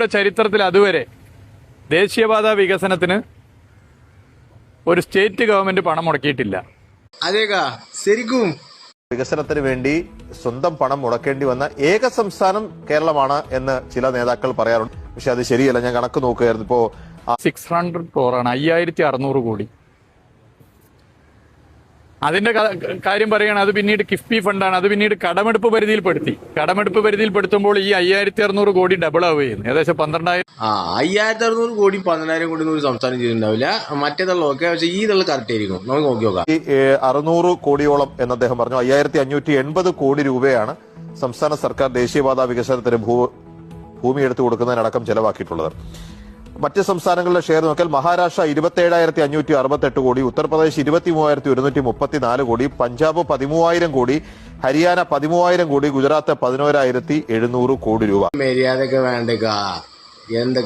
ചരിത്രത്തിൽ അതുവരെ ദേശീയപാത വികസനത്തിന് ഒരു സ്റ്റേറ്റ് ഗവൺമെന്റ് പണം മുടക്കിയിട്ടില്ല. അതേക്കാ ശരിക്കും വികസനത്തിന് വേണ്ടി സ്വന്തം പണം മുടക്കേണ്ടി വന്ന ഏക സംസ്ഥാനം കേരളമാണ് എന്ന് ചില നേതാക്കൾ പറയാറുണ്ട്. പക്ഷെ അത് ശരിയല്ല. ഞാൻ കണക്ക് നോക്കുകയായിരുന്നു. ഇപ്പോ 600 crore 5600 കോടി. അതിന്റെ കാര്യം പറയുകയാണ്. അത് പിന്നീട് കിഫ്ബി ഫണ്ടാണ്. അത് പിന്നീട് കടമെടുപ്പ് പരിധിയിൽപ്പെടുത്തുമ്പോൾ ഈ 5600 കോടി ഡബിൾ ആവുകയും ഏകദേശം 12,000. 5600 കോടി 12,000 കോടി ഒരു സംസ്ഥാനം ചെയ്തിട്ടുണ്ടാവില്ല. മറ്റേതുള്ള ഓക്കെ. പക്ഷെ ഈ ഇതുള്ള കറക്റ്റ് ആയിരിക്കും. നമുക്ക് നോക്കി നോക്കാം. 600 കോടിയോളം എന്ന് അദ്ദേഹം പറഞ്ഞു. 5580 കോടി രൂപയാണ് സംസ്ഥാന സർക്കാർ ദേശീയപാത വികസനത്തിന് ഭൂമി എടുത്തു കൊടുക്കുന്നതിനടക്കം ചെലവാക്കിയിട്ടുള്ളത്. മറ്റ് സംസ്ഥാനങ്ങളുടെ ഷെയർ നോക്കിയാൽ മഹാരാഷ്ട്ര 27,568 കോടി, ഉത്തർപ്രദേശ് 23,134 കോടി, പഞ്ചാബ് 13,000 കോടി, ഹരിയാന 13,000 കോടി, ഗുജറാത്ത് 11,700 കോടി രൂപ. മര്യാദക്ക് വേണ്ടേക്കാ എന്തൊക്കെ